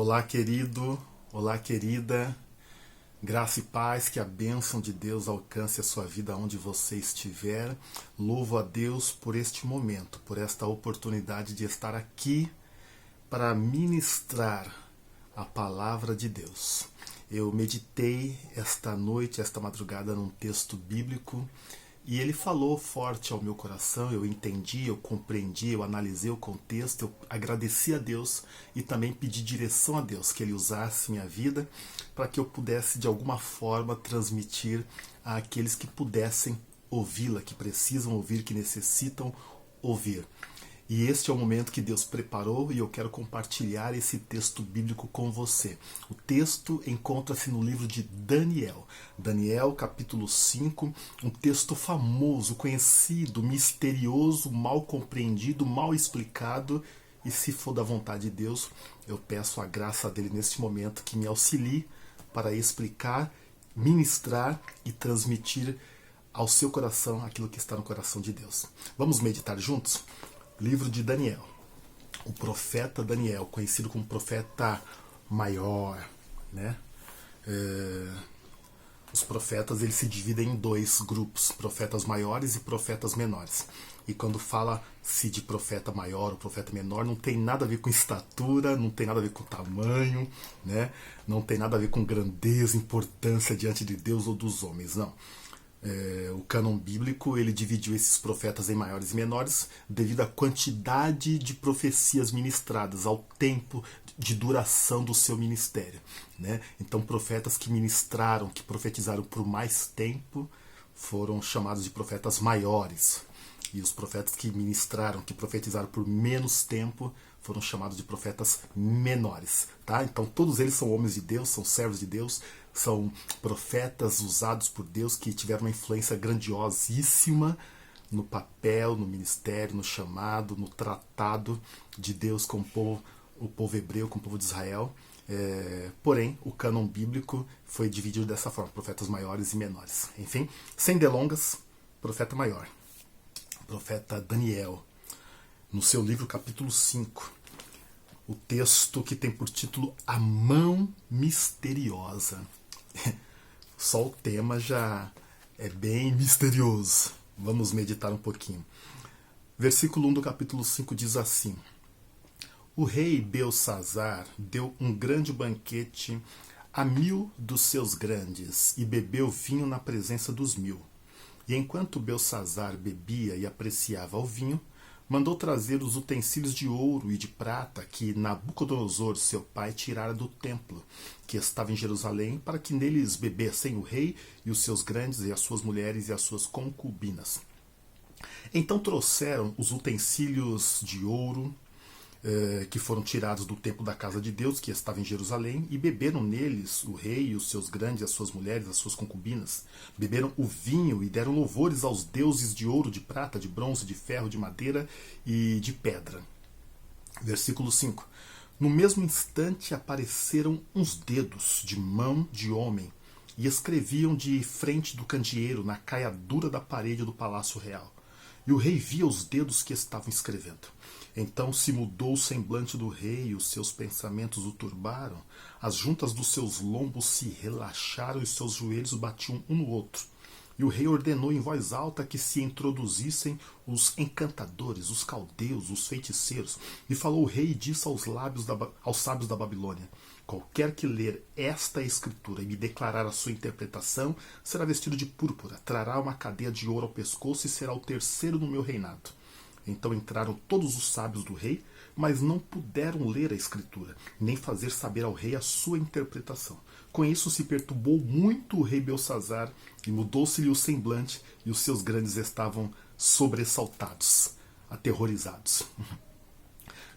Olá, querido. Olá, querida. Graça e paz, que a bênção de Deus alcance a sua vida onde você estiver. Louvo a Deus por este momento, por esta oportunidade de estar aqui para ministrar a palavra de Deus. Eu meditei esta noite, esta madrugada, num texto bíblico e ele falou forte ao meu coração. Eu entendi, eu compreendi, eu analisei o contexto, eu agradeci a Deus e também pedi direção a Deus, que Ele usasse minha vida para que eu pudesse de alguma forma transmitir àqueles que pudessem ouvi-la, que precisam ouvir, que necessitam ouvir. E este é o momento que Deus preparou e eu quero compartilhar esse texto bíblico com você. O texto encontra-se no livro de Daniel. Daniel, capítulo 5, um texto famoso, conhecido, misterioso, mal compreendido, mal explicado. E se for da vontade de Deus, eu peço a graça dele neste momento que me auxilie para explicar, ministrar e transmitir ao seu coração aquilo que está no coração de Deus. Vamos meditar juntos? Livro de Daniel. O profeta Daniel, conhecido como profeta maior, né? Os profetas, eles se dividem em dois grupos, profetas maiores e profetas menores. E quando fala-se de profeta maior ou profeta menor, não tem nada a ver com estatura, não tem nada a ver com tamanho, né? Não tem nada a ver com grandeza, importância diante de Deus ou dos homens, não. O cânon bíblico, ele dividiu esses profetas em maiores e menores devido à quantidade de profecias ministradas, ao tempo de duração do seu ministério, né? Então, profetas que ministraram, que profetizaram por mais tempo, foram chamados de profetas maiores. E os profetas que ministraram, que profetizaram por menos tempo, foram chamados de profetas menores, tá? Então todos eles são homens de Deus, são servos de Deus, são profetas usados por Deus que tiveram uma influência grandiosíssima no papel, no ministério, no chamado, no tratado de Deus com o povo hebreu, com o povo de Israel. Porém, o cânon bíblico foi dividido dessa forma, profetas maiores e menores. Enfim, sem delongas, profeta maior, profeta Daniel, no seu livro capítulo 5, o texto que tem por título A Mão Misteriosa. Só o tema já é bem misterioso. Vamos meditar um pouquinho. Versículo 1 do capítulo 5 diz assim: O rei Belsazar deu um grande banquete a 1000 dos seus grandes e bebeu vinho na presença dos 1000. E enquanto Belsazar bebia e apreciava o vinho, mandou trazer os utensílios de ouro e de prata que Nabucodonosor, seu pai, tirara do templo, que estava em Jerusalém, para que neles bebessem o rei e os seus grandes e as suas mulheres e as suas concubinas. Então trouxeram os utensílios de ouro que foram tirados do templo da casa de Deus, que estava em Jerusalém, e beberam neles o rei e os seus grandes, as suas mulheres, as suas concubinas. Beberam o vinho e deram louvores aos deuses de ouro, de prata, de bronze, de ferro, de madeira e de pedra. Versículo 5. No mesmo instante apareceram uns dedos de mão de homem e escreviam de frente do candeeiro na caiadura da parede do palácio real. E o rei via os dedos que estavam escrevendo. Então se mudou o semblante do rei e os seus pensamentos o turbaram. As juntas dos seus lombos se relaxaram e os seus joelhos batiam um no outro. E o rei ordenou em voz alta que se introduzissem os encantadores, os caldeus, os feiticeiros. E falou o rei e disse aos sábios da Babilônia: Qualquer que ler esta escritura e me declarar a sua interpretação será vestido de púrpura, trará uma cadeia de ouro ao pescoço e será o terceiro no meu reinado. Então entraram todos os sábios do rei, mas não puderam ler a escritura, nem fazer saber ao rei a sua interpretação. Com isso se perturbou muito o rei Belsazar, e mudou-se-lhe o semblante, e os seus grandes estavam sobressaltados, aterrorizados.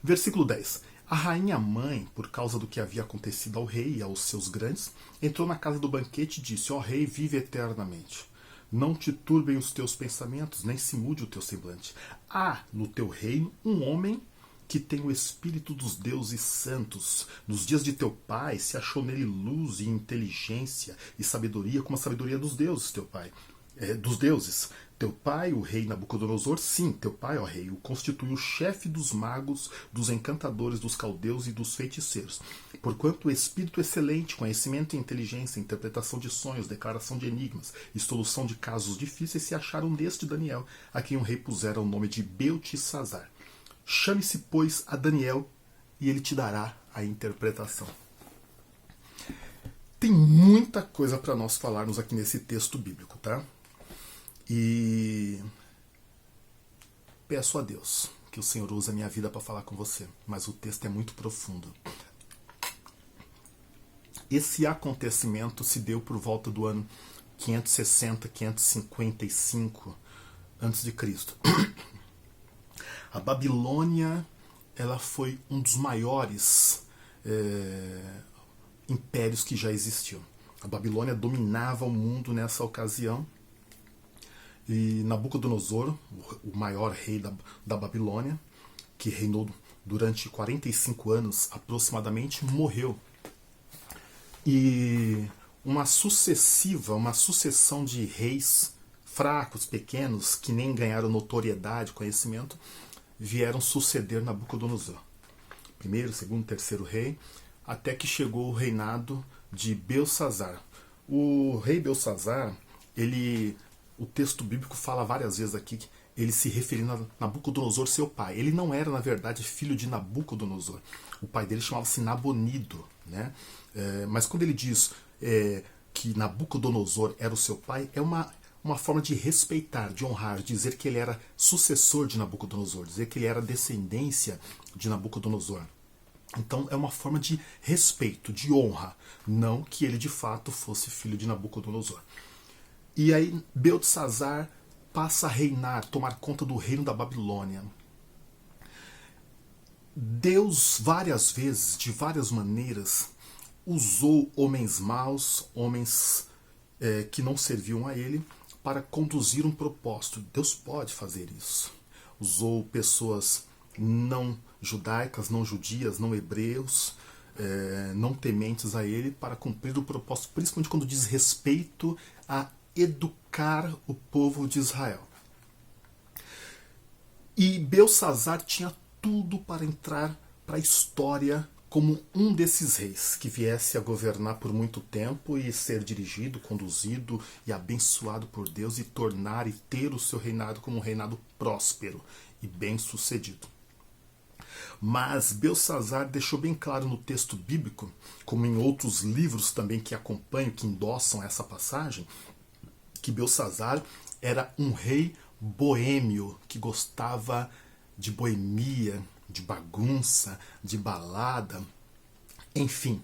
Versículo 10. A rainha mãe, por causa do que havia acontecido ao rei e aos seus grandes, entrou na casa do banquete e disse: Ó rei, vive eternamente. Não te turbem os teus pensamentos, nem se mude o teu semblante. Há no teu reino um homem que tem o espírito dos deuses santos. Nos dias de teu pai se achou nele luz e inteligência e sabedoria, como a sabedoria dos deuses, teu pai. dos deuses. Teu pai, o rei Nabucodonosor, sim, teu pai, ó rei, o constitui o chefe dos magos, dos encantadores, dos caldeus e dos feiticeiros. Porquanto o espírito excelente, conhecimento e inteligência, interpretação de sonhos, declaração de enigmas e solução de casos difíceis se acharam neste Daniel, a quem o rei pusera o nome de Beltesazar. Chame-se, pois, a Daniel, e ele te dará a interpretação. Tem muita coisa para nós falarmos aqui nesse texto bíblico, tá? E peço a Deus que o Senhor use a minha vida para falar com você, mas o texto é muito profundo. Esse acontecimento se deu por volta do ano 560, 555 a.C. A Babilônia, ela foi um dos maiores impérios que já existiu. A Babilônia dominava o mundo nessa ocasião. E Nabucodonosor, o maior rei da Babilônia, que reinou durante 45 anos aproximadamente, morreu. E uma sucessão de reis fracos, pequenos, que nem ganharam notoriedade, conhecimento, vieram suceder Nabucodonosor. Primeiro, segundo, terceiro rei, até que chegou o reinado de Belsazar. O rei Belsazar, o texto bíblico fala várias vezes aqui que ele se referindo a Nabucodonosor, seu pai. Ele não era, na verdade, filho de Nabucodonosor. O pai dele chamava-se Nabonido, né? Mas quando ele diz que Nabucodonosor era o seu pai, é uma forma de respeitar, de honrar, dizer que ele era sucessor de Nabucodonosor, dizer que ele era descendência de Nabucodonosor. Então é uma forma de respeito, de honra, não que ele de fato fosse filho de Nabucodonosor. E aí Beltesazar passa a reinar, tomar conta do reino da Babilônia. Deus várias vezes, de várias maneiras, usou homens maus, homens que não serviam a ele, para conduzir um propósito. Deus pode fazer isso. Usou pessoas não judaicas, não judias, não hebreus, não tementes a ele, para cumprir o propósito, principalmente quando diz respeito a educar o povo de Israel. E Belsazar tinha tudo para entrar para a história como um desses reis que viesse a governar por muito tempo e ser dirigido, conduzido e abençoado por Deus e tornar e ter o seu reinado como um reinado próspero e bem-sucedido. Mas Belsazar deixou bem claro no texto bíblico, como em outros livros também que acompanham, que endossam essa passagem, que Belsazar era um rei boêmio, que gostava de boemia, de bagunça, de balada, enfim.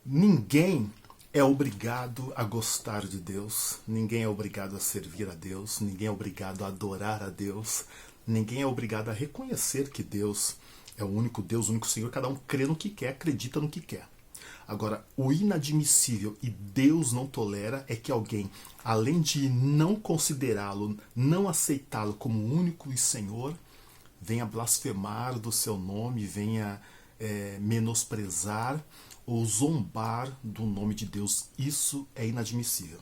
Ninguém é obrigado a gostar de Deus, ninguém é obrigado a servir a Deus, ninguém é obrigado a adorar a Deus, ninguém é obrigado a reconhecer que Deus é o único Deus, o único Senhor, cada um crê no que quer, acredita no que quer. Agora, o inadmissível e Deus não tolera é que alguém, além de não considerá-lo, não aceitá-lo como único e Senhor, venha blasfemar do seu nome, venha menosprezar ou zombar do nome de Deus. Isso é inadmissível.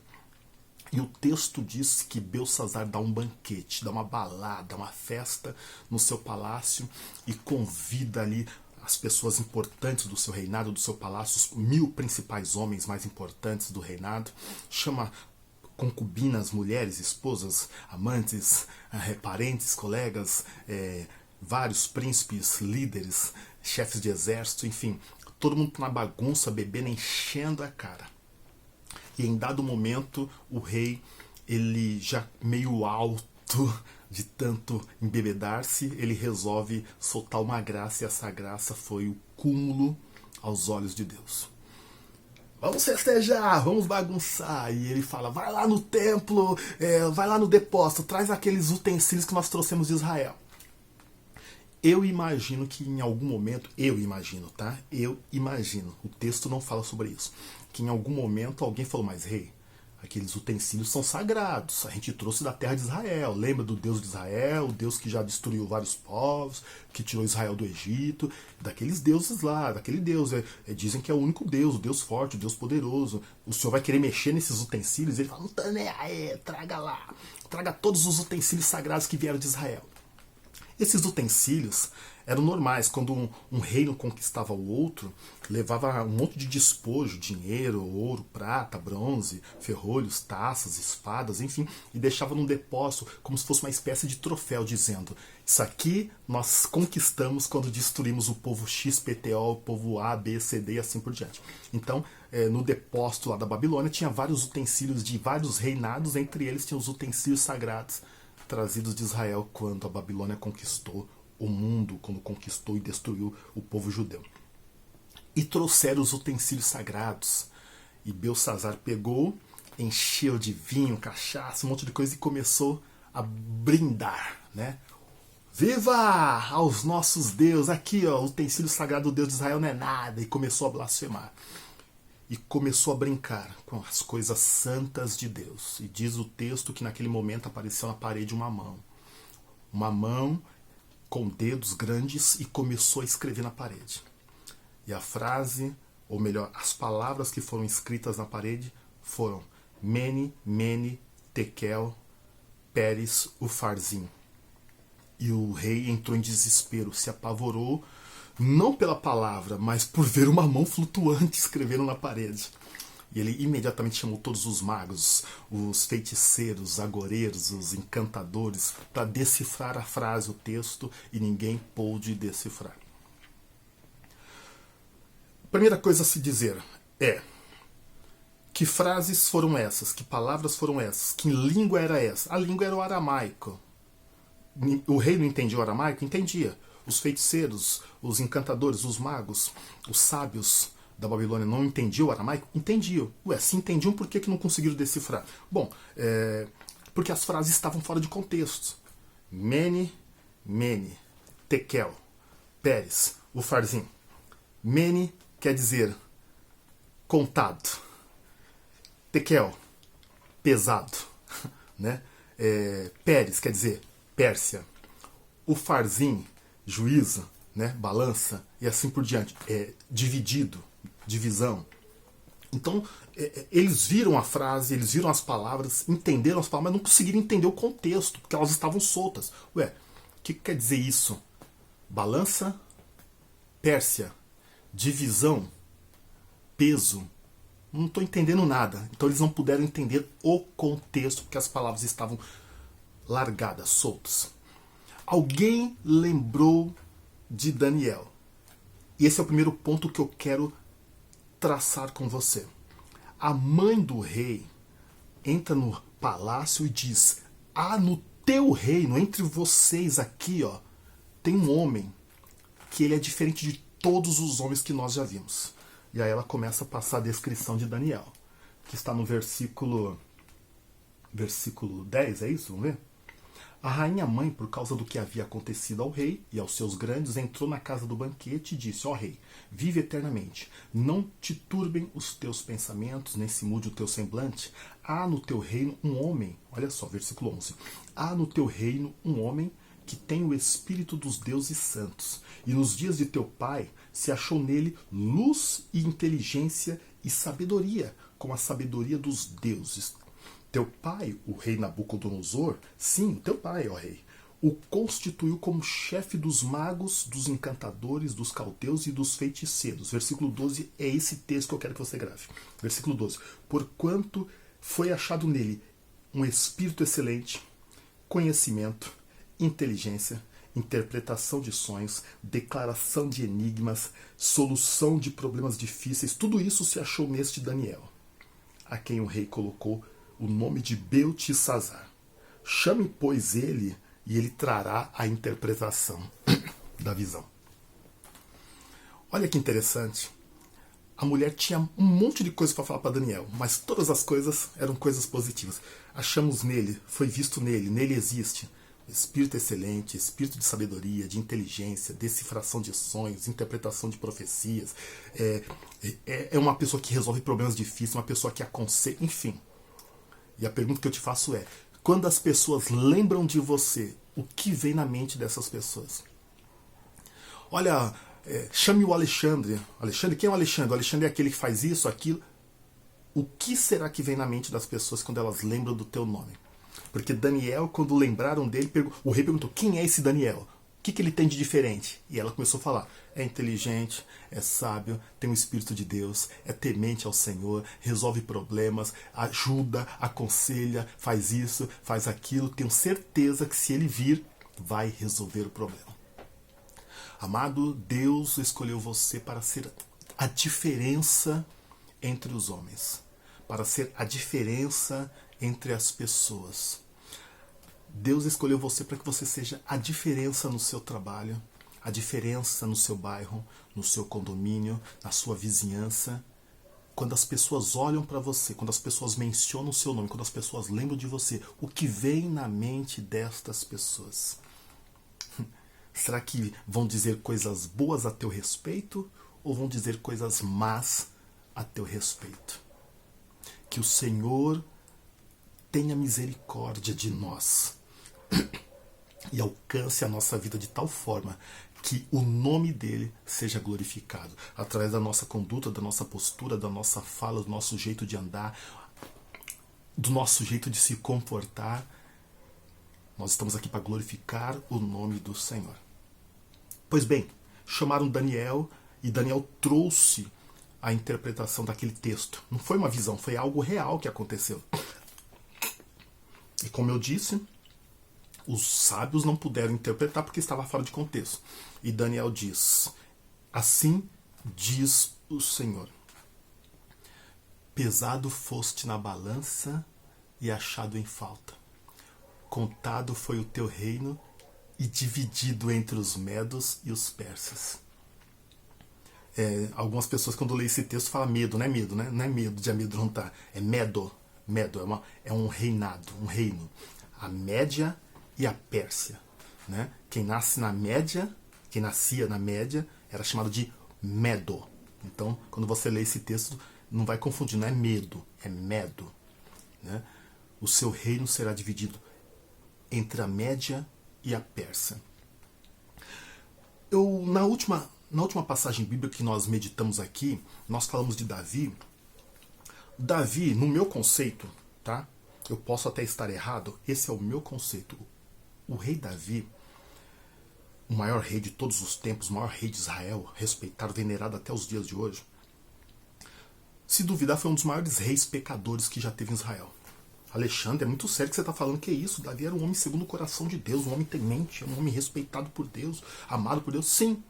E o texto diz que Belsazar dá um banquete, dá uma balada, uma festa no seu palácio e convida ali as pessoas importantes do seu reinado, do seu palácio, os 1000 principais homens mais importantes do reinado, chama concubinas, mulheres, esposas, amantes, parentes, colegas, vários príncipes, líderes, chefes de exército, enfim, todo mundo na bagunça, bebendo, enchendo a cara. E em dado momento, o rei, ele já meio alto de tanto embebedar-se, ele resolve soltar uma graça, e essa graça foi o cúmulo aos olhos de Deus. Vamos festejar, vamos bagunçar. E ele fala, vai lá no templo, vai lá no depósito, traz aqueles utensílios que nós trouxemos de Israel. Eu imagino que em algum momento, eu imagino, o texto não fala sobre isso, que em algum momento alguém falou, mas rei, Aqueles utensílios são sagrados. A gente trouxe da terra de Israel. Lembra do Deus de Israel, o Deus que já destruiu vários povos, que tirou Israel do Egito. Daqueles deuses lá, daquele Deus. Dizem que é o único Deus, o Deus forte, o Deus poderoso. O Senhor vai querer mexer nesses utensílios. Ele fala, não tá nem aí, traga lá. Traga todos os utensílios sagrados que vieram de Israel. Esses utensílios eram normais. Quando um reino conquistava o outro, levava um monte de despojo, dinheiro, ouro, prata, bronze, ferrolhos, taças, espadas, enfim, e deixava num depósito como se fosse uma espécie de troféu, dizendo: isso aqui nós conquistamos quando destruímos o povo XPTO, o povo A, B, C, D e assim por diante. Então, no depósito lá da Babilônia tinha vários utensílios de vários reinados, entre eles tinha os utensílios sagrados trazidos de Israel quando a Babilônia conquistou o mundo, quando conquistou e destruiu o povo judeu. E trouxeram os utensílios sagrados. E Belsazar pegou, encheu de vinho, cachaça, um monte de coisa e começou a brindar, né? Viva aos nossos deuses! Aqui, ó, o utensílio sagrado do Deus de Israel não é nada. E começou a blasfemar. E começou a brincar com as coisas santas de Deus. E diz o texto que naquele momento apareceu na parede uma mão. Uma mão com dedos grandes e começou a escrever na parede. E a frase, ou melhor, as palavras que foram escritas na parede foram Mene, Mene, Tekel, Peres, Ufarzim. E o rei entrou em desespero, se apavorou, não pela palavra, mas por ver uma mão flutuante escrevendo na parede. E ele imediatamente chamou todos os magos, os feiticeiros, os agoreiros, os encantadores, para decifrar a frase, o texto, e ninguém pôde decifrar. A primeira coisa a se dizer é: que frases foram essas? Que palavras foram essas? Que língua era essa? A língua era o aramaico. O rei não entendia o aramaico? Entendia. Os feiticeiros, os encantadores, os magos, os sábios da Babilônia não entendiam o aramaico? Entendiam. Ué, se entendiam, por que não conseguiram decifrar? Bom, porque as frases estavam fora de contexto. Mene, Mene, Tekel, Peres, Ufarzim. Mene quer dizer contado. Tekel, pesado. Né? Peres quer dizer Pérsia. Ufarzim, juízo, né? Balança e assim por diante. Dividido, divisão. Então, eles viram a frase, eles viram as palavras, entenderam as palavras, mas não conseguiram entender o contexto, porque elas estavam soltas. Ué, o que quer dizer isso? Balança, Pérsia, divisão, peso. Não estou entendendo nada. Então eles não puderam entender o contexto, porque as palavras estavam largadas, soltas. Alguém lembrou de Daniel. E esse é o primeiro ponto que eu quero traçar com você. A mãe do rei entra no palácio e diz: no teu reino, entre vocês aqui, ó, tem um homem que ele é diferente de todos os homens que nós já vimos. E aí ela começa a passar a descrição de Daniel, que está no versículo 10, é isso? Vamos ver? A rainha mãe, por causa do que havia acontecido ao rei e aos seus grandes, entrou na casa do banquete e disse: ó rei, vive eternamente. Não te turbem os teus pensamentos, nem se mude o teu semblante. Há no teu reino um homem, olha só, versículo 11. Há no teu reino um homem que tem o espírito dos deuses santos. E nos dias de teu pai se achou nele luz e inteligência e sabedoria, como a sabedoria dos deuses. Teu pai, o rei Nabucodonosor, sim, teu pai, ó rei, o constituiu como chefe dos magos, dos encantadores, dos caldeus e dos feiticeiros. Versículo 12 é esse texto que eu quero que você grave. Versículo 12. Porquanto foi achado nele um espírito excelente, conhecimento, inteligência, interpretação de sonhos, declaração de enigmas, solução de problemas difíceis. Tudo isso se achou neste Daniel, a quem o rei colocou o nome de Beltesazar. Chame, pois, ele, e ele trará a interpretação da visão. Olha que interessante. A mulher tinha um monte de coisa para falar para Daniel, mas todas as coisas eram coisas positivas. Achamos nele, foi visto nele, nele existe espírito excelente, espírito de sabedoria, de inteligência, decifração de sonhos, interpretação de profecias. É uma pessoa que resolve problemas difíceis, uma pessoa que aconselha, enfim. E a pergunta que eu te faço é: quando as pessoas lembram de você, o que vem na mente dessas pessoas? Olha, chame o Alexandre. Alexandre, quem é o Alexandre? O Alexandre é aquele que faz isso, aquilo. O que será que vem na mente das pessoas quando elas lembram do teu nome? Porque Daniel, quando lembraram dele, o rei perguntou: quem é esse Daniel? O que ele tem de diferente? E ela começou a falar: é inteligente, é sábio, tem o Espírito de Deus, é temente ao Senhor, resolve problemas, ajuda, aconselha, faz isso, faz aquilo. Tenho certeza que se ele vir, vai resolver o problema. Amado, Deus escolheu você para ser a diferença entre os homens, para ser a diferença entre as pessoas. Deus escolheu você para que você seja a diferença no seu trabalho, a diferença no seu bairro, no seu condomínio, na sua vizinhança. Quando as pessoas olham para você, quando as pessoas mencionam o seu nome, quando as pessoas lembram de você, o que vem na mente destas pessoas? Será que vão dizer coisas boas a teu respeito ou vão dizer coisas más a teu respeito? Que o Senhor tenha misericórdia de nós e alcance a nossa vida de tal forma que o nome dele seja glorificado através da nossa conduta, da nossa postura, da nossa fala, do nosso jeito de andar, do nosso jeito de se comportar. Nós estamos aqui para glorificar o nome do Senhor. Pois bem, chamaram Daniel e Daniel trouxe a interpretação daquele texto. Não foi uma visão, foi algo real que aconteceu. E como eu disse, os sábios não puderam interpretar porque estava fora de contexto. E Daniel diz: assim diz o Senhor: pesado foste na balança e achado em falta. Contado foi o teu reino e dividido entre os medos e os persas. Algumas pessoas, quando leem esse texto, falam medo, não é medo, né? Não é medo de amedrontar, é medo. Medo é um reinado, um reino. A Média e a Pérsia, né? Quem nascia na Média, era chamado de Medo. Então, quando você lê esse texto, não vai confundir, não é medo, é Medo, né? O seu reino será dividido entre a Média e a Pérsia. Na última passagem bíblica que nós meditamos aqui, nós falamos de Davi. Davi, no meu conceito, tá? Eu posso até estar errado, esse é o meu conceito. O rei Davi, o maior rei de todos os tempos, o maior rei de Israel, respeitado, venerado até os dias de hoje, se duvidar, foi um dos maiores reis pecadores que já teve em Israel. Alexandre, é muito sério que você está falando que é isso. Davi era um homem segundo o coração de Deus, um homem temente, um homem respeitado por Deus, amado por Deus. Sim.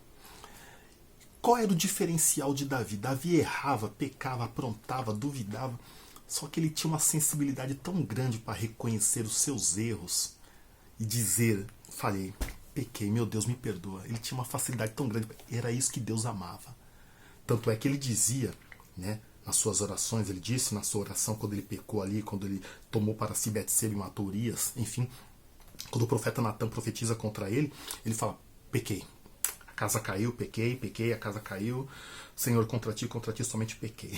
Qual era o diferencial de Davi? Davi errava, pecava, aprontava, duvidava. Só que ele tinha uma sensibilidade tão grande para reconhecer os seus erros e dizer: falhei, pequei, meu Deus, me perdoa. Ele tinha uma facilidade tão grande. Era isso que Deus amava. Tanto é que ele dizia, né, nas suas orações, ele disse na sua oração, quando ele pecou ali, quando ele tomou para si Betseba e matou Urias, enfim, quando o profeta Natan profetiza contra ele, ele fala: pequei, a casa caiu, pequei, a casa caiu, Senhor, contra ti somente pequei.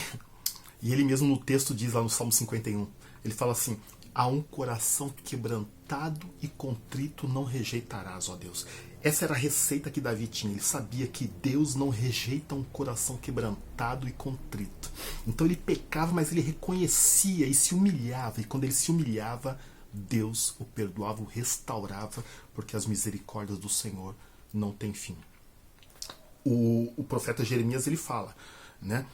E ele mesmo no texto diz lá no Salmo 51, ele fala assim: a um coração quebrantado e contrito não rejeitarás, ó Deus. Essa era a receita que Davi tinha. Ele sabia que Deus não rejeita um coração quebrantado e contrito. Então ele pecava, mas ele reconhecia e se humilhava. E quando ele se humilhava, Deus o perdoava, o restaurava, porque as misericórdias do Senhor não têm fim. O profeta Jeremias, ele fala, né?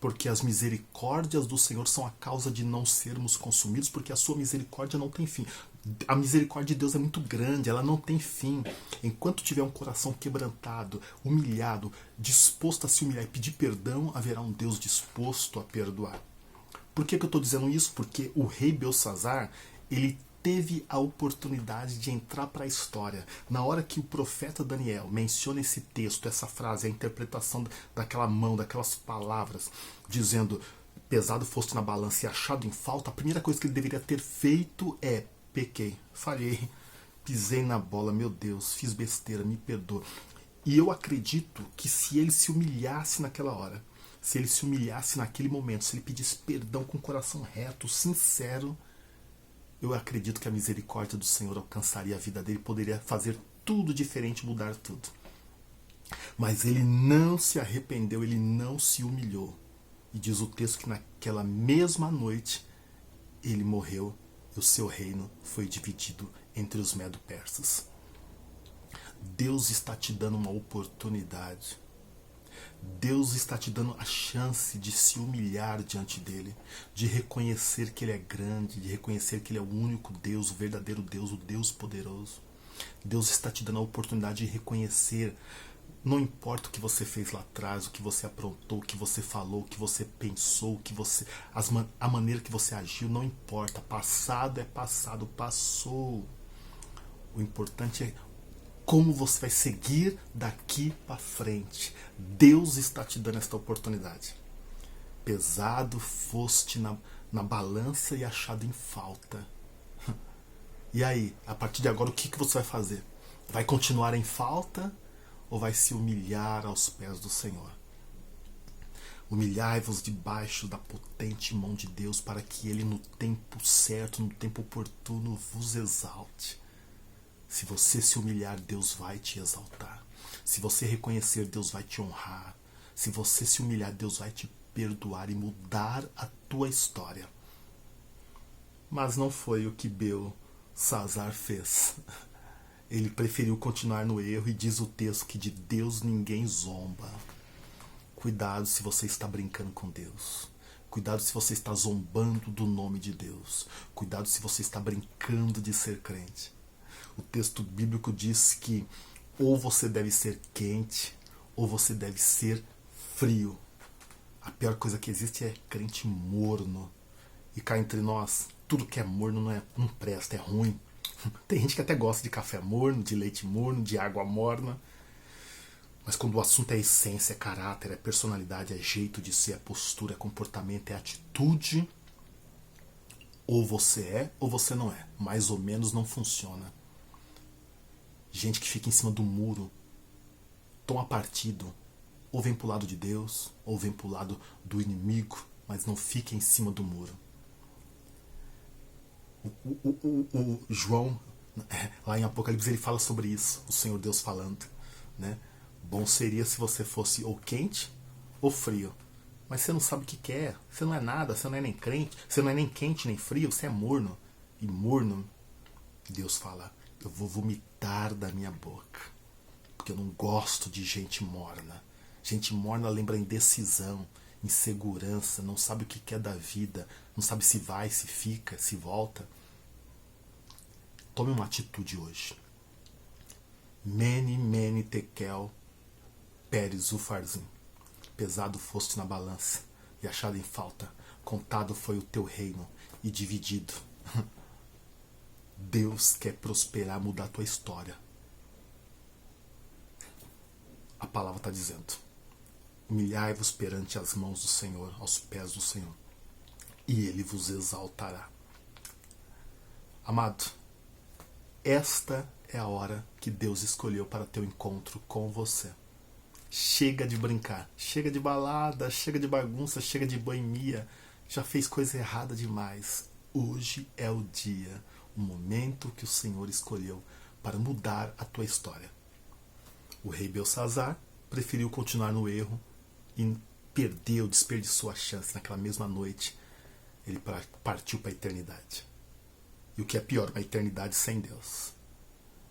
Porque as misericórdias do Senhor são a causa de não sermos consumidos, porque a sua misericórdia não tem fim. A misericórdia de Deus é muito grande, ela não tem fim. Enquanto tiver um coração quebrantado, humilhado, disposto a se humilhar e pedir perdão, haverá um Deus disposto a perdoar. Por que eu estou dizendo isso? Porque o rei Belsazzar, ele teve a oportunidade de entrar para a história. Na hora que o profeta Daniel menciona esse texto, essa frase, a interpretação daquela mão, daquelas palavras, dizendo: pesado foste na balança e achado em falta, a primeira coisa que ele deveria ter feito é: pequei, falhei, pisei na bola, meu Deus, fiz besteira, me perdoa. E eu acredito que se ele se humilhasse naquela hora, se ele se humilhasse naquele momento, se ele pedisse perdão com o coração reto, sincero, eu acredito que a misericórdia do Senhor alcançaria a vida dele, poderia fazer tudo diferente, mudar tudo. Mas ele não se arrependeu, ele não se humilhou. E diz o texto que naquela mesma noite ele morreu e o seu reino foi dividido entre os medo-persas. Deus está te dando uma oportunidade. Deus está te dando a chance de se humilhar diante dele, de reconhecer que ele é grande, de reconhecer que ele é o único Deus, o verdadeiro Deus, o Deus poderoso. Deus está te dando a oportunidade de reconhecer. Não importa o que você fez lá atrás, o que você aprontou, o que você falou, o que você pensou, a maneira que você agiu, não importa. Passado é passado, passou. O importante é como você vai seguir daqui para frente. Deus está te dando esta oportunidade. Pesado foste na balança e achado em falta. E aí, a partir de agora, o que você vai fazer? Vai continuar em falta ou vai se humilhar aos pés do Senhor? Humilhai-vos debaixo da potente mão de Deus, para que Ele no tempo certo, no tempo oportuno, vos exalte. Se você se humilhar, Deus vai te exaltar. Se você reconhecer, Deus vai te honrar. Se você se humilhar, Deus vai te perdoar e mudar a tua história. Mas não foi o que Belsazar fez. Ele preferiu continuar no erro e diz o texto que de Deus ninguém zomba. Cuidado se você está brincando com Deus. Cuidado se você está zombando do nome de Deus. Cuidado se você está brincando de ser crente. O texto bíblico diz que ou você deve ser quente ou você deve ser frio. A pior coisa que existe é crente morno. E cá entre nós, tudo que é morno não presta, é ruim. Tem gente que até gosta de café morno, de leite morno, de água morna. Mas quando o assunto é essência, é caráter, é personalidade, é jeito de ser, é postura, é comportamento, é atitude, ou você é ou você não é. Mais ou menos não funciona. Gente que fica em cima do muro, toma partido, ou vem pro lado de Deus, ou vem pro lado do inimigo, mas não fica em cima do muro. O João, lá em Apocalipse, ele fala sobre isso, o Senhor Deus falando, né? Bom seria se você fosse ou quente ou frio, mas você não sabe o que quer, você não é nada, você não é nem crente, você não é nem quente nem frio, você é morno. E morno, Deus fala, eu vou vomitar da minha boca, porque eu não gosto de gente morna. Gente morna lembra indecisão, insegurança, não sabe o que quer da vida, não sabe se vai, se fica, se volta. Tome uma atitude hoje. Mene tekel peres ufarzim. Pesado foste na balança e achado em falta. Contado foi o teu reino e dividido. Deus quer prosperar, mudar a tua história. A palavra está dizendo: humilhai-vos perante as mãos do Senhor, aos pés do Senhor, e Ele vos exaltará. Amado, esta é a hora que Deus escolheu para teu encontro com você. Chega de brincar, chega de balada, chega de bagunça, chega de boemia. Já fez coisa errada demais. Hoje é o dia, o momento que o Senhor escolheu para mudar a tua história. O rei Belsazar preferiu continuar no erro e desperdiçou a chance. Naquela mesma noite, ele partiu para a eternidade. E o que é pior, uma eternidade sem Deus.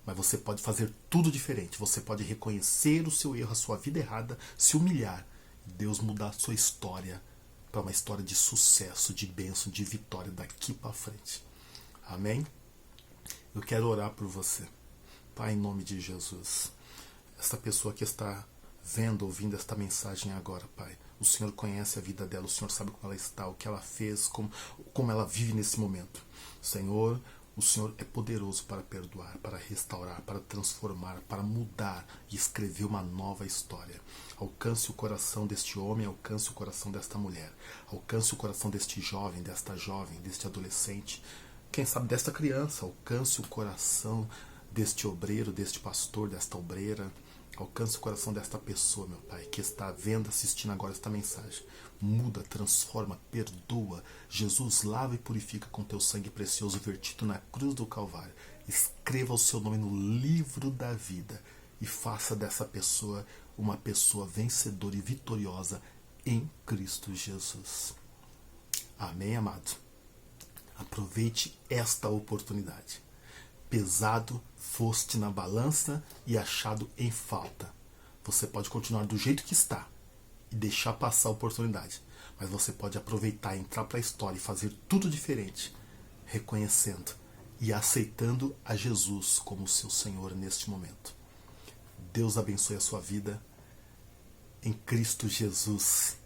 Mas você pode fazer tudo diferente. Você pode reconhecer o seu erro, a sua vida errada, se humilhar. E Deus mudar a sua história para uma história de sucesso, de bênção, de vitória daqui para frente. Amém? Eu quero orar por você. Pai, em nome de Jesus. Esta pessoa que está vendo, ouvindo esta mensagem agora, Pai. O Senhor conhece a vida dela, o Senhor sabe como ela está, o que ela fez, como ela vive nesse momento. Senhor, o Senhor é poderoso para perdoar, para restaurar, para transformar, para mudar e escrever uma nova história. Alcance o coração deste homem, alcance o coração desta mulher. Alcance o coração deste jovem, deste adolescente. Quem sabe desta criança. Alcance o coração deste obreiro, deste pastor, desta obreira. Alcance o coração desta pessoa, meu Pai, que está vendo, assistindo agora esta mensagem. Muda, transforma, perdoa. Jesus, lava e purifica com teu sangue precioso vertido na cruz do Calvário. Escreva o seu nome no livro da vida e faça dessa pessoa uma pessoa vencedora e vitoriosa em Cristo Jesus. Amém, amado? Aproveite esta oportunidade. Pesado foste na balança e achado em falta. Você pode continuar do jeito que está e deixar passar a oportunidade, mas você pode aproveitar, entrar para a história e fazer tudo diferente, reconhecendo e aceitando a Jesus como seu Senhor neste momento. Deus abençoe a sua vida em Cristo Jesus.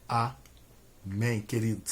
Amém, querido.